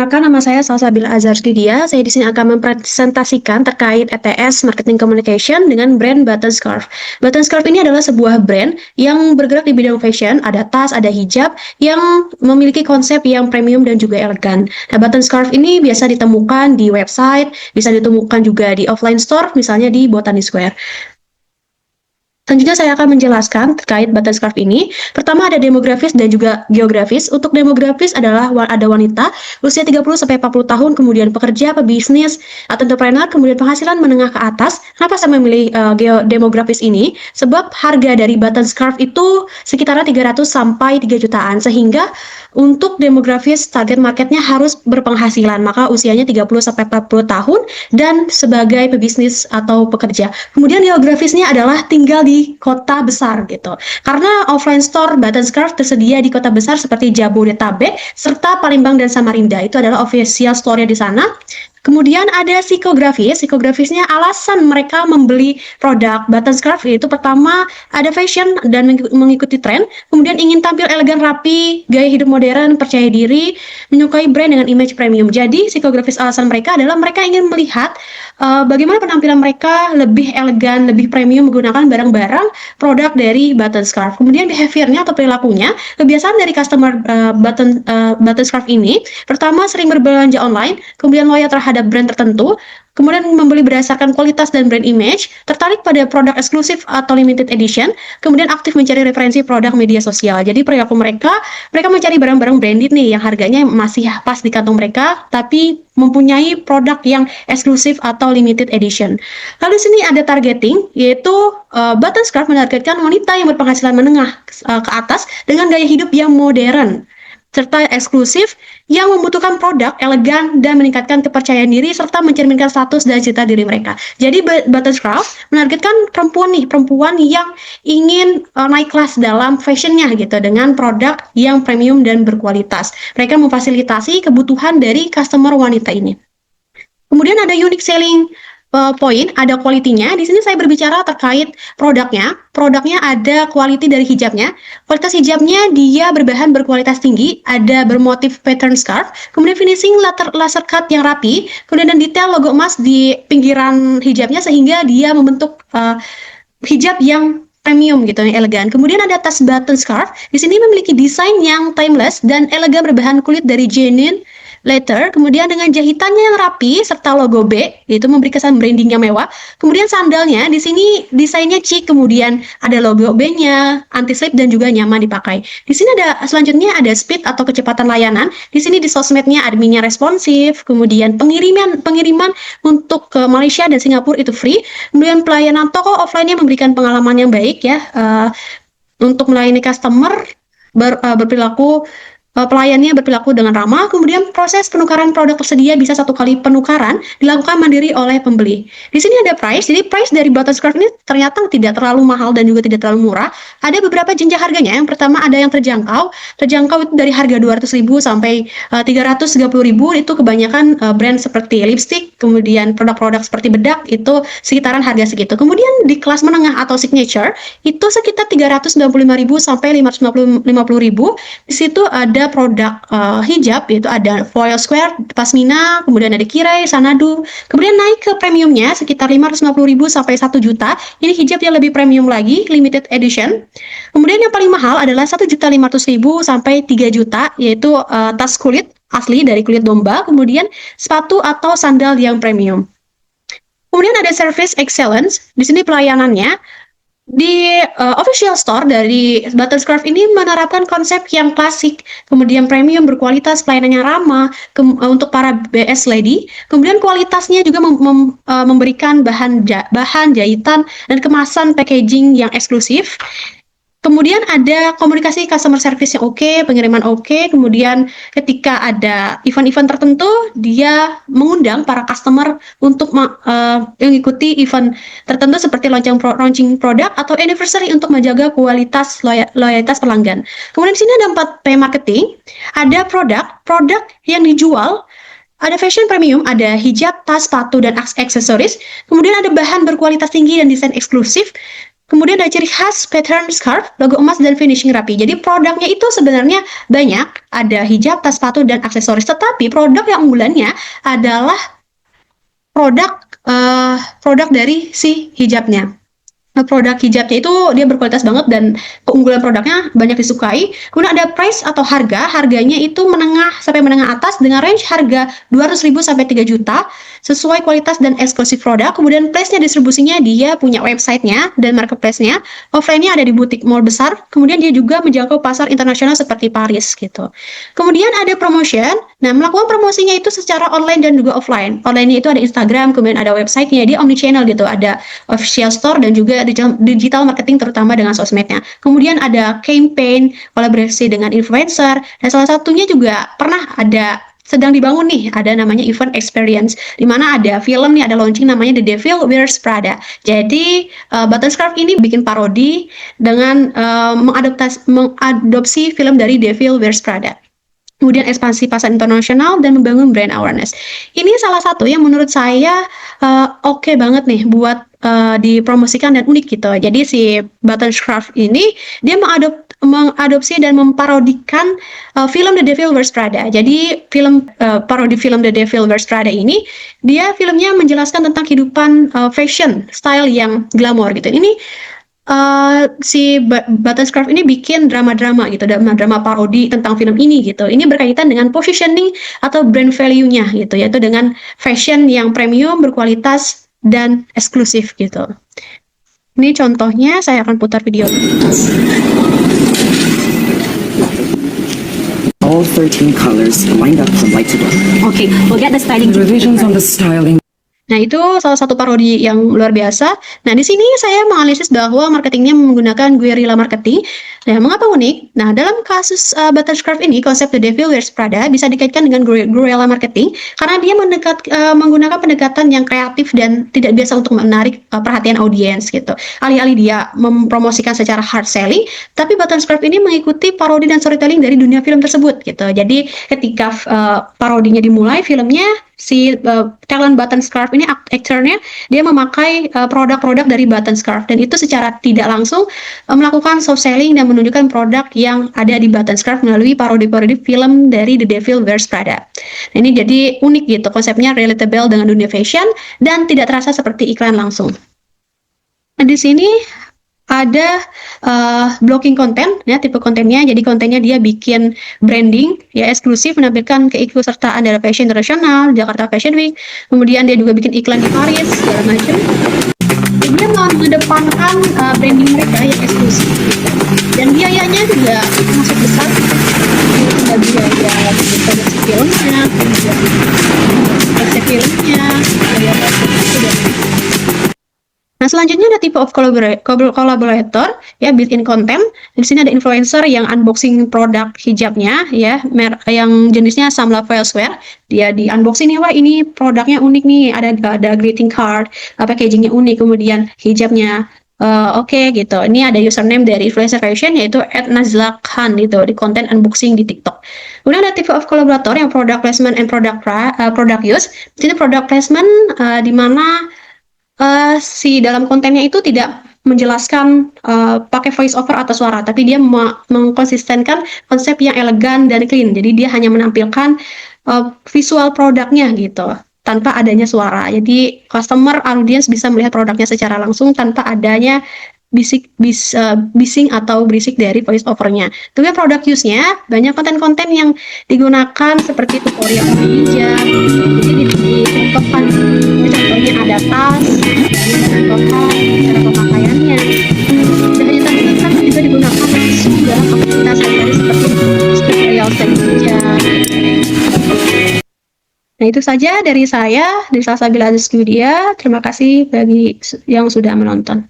Maka nama saya Salsabila Azharsdidia. Saya di sini akan mempresentasikan terkait ETS Marketing Communication dengan brand Button Scarf. Button Scarf ini adalah sebuah brand yang bergerak di bidang fashion, ada tas, ada hijab, yang memiliki konsep yang premium dan juga elegan. Nah, Button Scarf ini biasa ditemukan di website, bisa ditemukan juga di offline store, misalnya di Botani Square. Selanjutnya saya akan menjelaskan terkait button scarf ini. Pertama ada demografis dan juga geografis. Untuk demografis adalah ada wanita usia 30-40 tahun, kemudian pekerja, pebisnis, atau entrepreneur, kemudian penghasilan menengah ke atas. Kenapa saya memilih demografis ini? Sebab harga dari button scarf itu sekitaran 300 sampai 3 jutaan, sehingga untuk demografis target marketnya harus berpenghasilan, maka usianya 30-40 tahun dan sebagai pebisnis atau pekerja. Kemudian geografisnya adalah tinggal di kota besar gitu. Karena offline store Button Scarf tersedia di kota besar seperti Jabodetabek serta Palembang dan Samarinda. Itu adalah official store-nya di sana. Kemudian ada psikografisnya alasan mereka membeli produk Button Scarf itu pertama ada fashion dan mengikuti tren, kemudian ingin tampil elegan rapi, gaya hidup modern, percaya diri, menyukai brand dengan image premium. Jadi psikografis alasan mereka adalah mereka ingin melihat bagaimana penampilan mereka lebih elegan, lebih premium menggunakan barang-barang produk dari Button Scarf. Kemudian behaviornya atau perilakunya, kebiasaan dari customer Button Scarf ini, pertama sering berbelanja online, kemudian loyal terhadap brand tertentu, kemudian membeli berdasarkan kualitas dan brand image, tertarik pada produk eksklusif atau limited edition, kemudian aktif mencari referensi produk media sosial. Jadi perilaku mereka mencari barang-barang branded nih yang harganya masih pas di kantong mereka, tapi mempunyai produk yang eksklusif atau limited edition. Lalu di sini ada targeting, yaitu Button Scarf menargetkan wanita yang berpenghasilan menengah ke atas dengan gaya hidup yang modern serta eksklusif yang membutuhkan produk elegan dan meningkatkan kepercayaan diri serta mencerminkan status dan cita diri mereka. Jadi Button Scarf menargetkan perempuan yang ingin naik kelas dalam fashionnya gitu dengan produk yang premium dan berkualitas. Mereka memfasilitasi kebutuhan dari customer wanita ini. Kemudian ada unique selling point, ada quality-nya. Di sini saya berbicara terkait produknya. Produknya ada quality dari hijabnya. Kualitas hijabnya dia berbahan berkualitas tinggi, ada bermotif pattern scarf, kemudian finishing laser cut yang rapi, kemudian detail logo emas di pinggiran hijabnya sehingga dia membentuk hijab yang premium gitu, yang elegan. Kemudian ada tas button scarf. Di sini memiliki desain yang timeless dan elegan berbahan kulit dari genuine leather, kemudian dengan jahitannya yang rapi serta logo B, itu memberi kesan branding yang mewah. Kemudian sandalnya di sini desainnya chic, kemudian ada logo B-nya, anti slip dan juga nyaman dipakai. Di sini ada selanjutnya ada speed atau kecepatan layanan. Di sini di sosmednya adminnya responsif, kemudian pengiriman untuk ke Malaysia dan Singapura itu free. Kemudian pelayanan toko offline-nya memberikan pengalaman yang baik ya untuk melayani customer berperilaku pelayannya berperilaku dengan ramah. Kemudian proses penukaran produk tersedia bisa 1 kali penukaran dilakukan mandiri oleh pembeli. Di sini ada price. Jadi price dari Button Scarf ini ternyata tidak terlalu mahal dan juga tidak terlalu murah. Ada beberapa jenjang harganya. Yang pertama ada yang terjangkau. Terjangkau itu dari harga 200.000 sampai 330.000. Itu kebanyakan brand seperti lipstick, kemudian produk-produk seperti bedak itu sekitaran harga segitu. Kemudian di kelas menengah atau signature itu sekitar 395.000 sampai 550.000. Di situ ada produk hijab, yaitu ada foil square, pasmina, kemudian ada kirai, sanadu. Kemudian naik ke premiumnya sekitar 550.000 sampai 1 juta. Ini hijab yang lebih premium lagi, limited edition. Kemudian yang paling mahal adalah 1.500.000 sampai 3 juta, yaitu tas kulit asli dari kulit domba, kemudian sepatu atau sandal yang premium. Kemudian ada service excellence. Di sini pelayanannya di official store dari Button Scarf ini menerapkan konsep yang klasik, kemudian premium, berkualitas, pelayanannya ramah untuk para BS lady. Kemudian kualitasnya juga memberikan bahan jahitan dan kemasan packaging yang eksklusif. Kemudian ada komunikasi customer service yang oke, pengiriman oke. Kemudian ketika ada event-event tertentu, dia mengundang para customer untuk mengikuti event tertentu seperti launching produk atau anniversary untuk menjaga kualitas loyalitas pelanggan. Kemudian di sini ada 4P marketing. Ada produk yang dijual. Ada fashion premium, ada hijab, tas, sepatu, dan aksesoris. Kemudian ada bahan berkualitas tinggi dan desain eksklusif. Kemudian ada ciri khas pattern scarf, logo emas dan finishing rapi. Jadi produknya itu sebenarnya banyak, ada hijab, tas, sepatu, dan aksesoris. Tetapi produk yang unggulannya adalah produk produk dari si hijabnya. Produk hijabnya itu dia berkualitas banget dan keunggulan produknya banyak disukai. Kemudian ada price atau harganya itu menengah sampai menengah atas dengan range harga 200.000 sampai 3 juta sesuai kualitas dan eksklusif produk. Kemudian place-nya distribusinya dia punya website-nya dan marketplace-nya. Offline-nya ada di butik mall besar. Kemudian dia juga menjangkau pasar internasional seperti Paris gitu. Kemudian ada promotion. Nah, melakukan promosinya itu secara online dan juga offline. Online-nya itu ada Instagram, kemudian ada website-nya, dia omnichannel gitu. Ada official store dan juga digital marketing terutama dengan sosmednya. Kemudian ada campaign, kolaborasi dengan influencer, dan salah satunya juga pernah ada sedang dibangun nih, ada namanya event experience, di mana ada film nih, ada launching namanya The Devil Wears Prada. Jadi Button Scarf ini bikin parodi dengan mengadopsi film dari Devil Wears Prada. Kemudian ekspansi pasar internasional dan membangun brand awareness. Ini salah satu yang menurut saya oke banget nih buat dipromosikan dan unik gitu. Jadi si Button Scarf ini dia mengadopsi dan memparodikan film The Devil Wears Prada. Jadi film parodi film The Devil Wears Prada ini dia filmnya menjelaskan tentang kehidupan fashion style yang glamor gitu. Ini si Button Scarf ini bikin drama-drama gitu, drama parodi tentang film ini gitu. Ini berkaitan dengan positioning atau brand value-nya gitu, yaitu dengan fashion yang premium, berkualitas, dan eksklusif gitu. Ini contohnya, saya akan putar video. All 13 colors lined up from light to dark. Okay, we'll get the styling. Revisions on the styling. Nah, itu salah satu parodi yang luar biasa. Nah, di sini saya menganalisis bahwa marketingnya menggunakan guerrilla marketing. Nah, mengapa unik? Nah, dalam kasus Button Scarf ini, konsep The Devil Wears Prada bisa dikaitkan dengan guerrilla marketing karena dia menggunakan pendekatan yang kreatif dan tidak biasa untuk menarik perhatian audiens gitu. Alih-alih dia mempromosikan secara hard selling, tapi Button Scarf ini mengikuti parodi dan storytelling dari dunia film tersebut gitu. Jadi, ketika parodinya dimulai, filmnya si talent Button Scarf ini aktornya dia memakai produk-produk dari Button Scarf dan itu secara tidak langsung melakukan soft selling dan menunjukkan produk yang ada di Button Scarf melalui parodi-parodi film dari The Devil Wears Prada. Nah, ini jadi unik gitu, konsepnya relatable dengan dunia fashion dan tidak terasa seperti iklan langsung. Nah, di sini ada blocking konten ya, tipe kontennya. Jadi kontennya dia bikin branding ya, eksklusif, menampilkan keikutsertaan dari fashion internasional, Jakarta Fashion Week. Kemudian dia juga bikin iklan di Paris segala macam. Dia mengedepankan branding mereka yang eksklusif gitu. Dan biayanya juga masuk besar. Ada biaya produksi filmnya, kemudian konsep filmnya, biaya produksi dan nah, selanjutnya ada tipe of collaborator ya, built-in content. Di sini ada influencer yang unboxing produk hijabnya ya, yang jenisnya Samla Elsewhere. Dia di unboxing nih, wah ini produknya unik nih, ada greeting card, packagingnya unik, kemudian hijabnya oke gitu. Ini ada username dari influencer fashion yaitu @nazlakhan gitu di konten unboxing di TikTok. Kemudian ada tipe of collaborator yang product placement and product use. Di sini product placement di mana si dalam kontennya itu tidak menjelaskan pakai voice over atau suara, tapi dia mengkonsistenkan konsep yang elegan dan clean. Jadi dia hanya menampilkan visual produknya gitu tanpa adanya suara. Jadi customer audience bisa melihat produknya secara langsung tanpa adanya bising atau berisik dari voice overnya. Kemudian product use-nya banyak konten-konten yang digunakan seperti tutorial hijab. Jadi dicontohkan, contohnya ada tas, contohkan cara pemakaiannya. Dan ternyata juga digunakan langsung dalam aktivitas sehari-hari seperti tutorial hijab. Nah, itu saja dari saya, dari Salsabila Azizky Widya. Terima kasih bagi yang sudah menonton.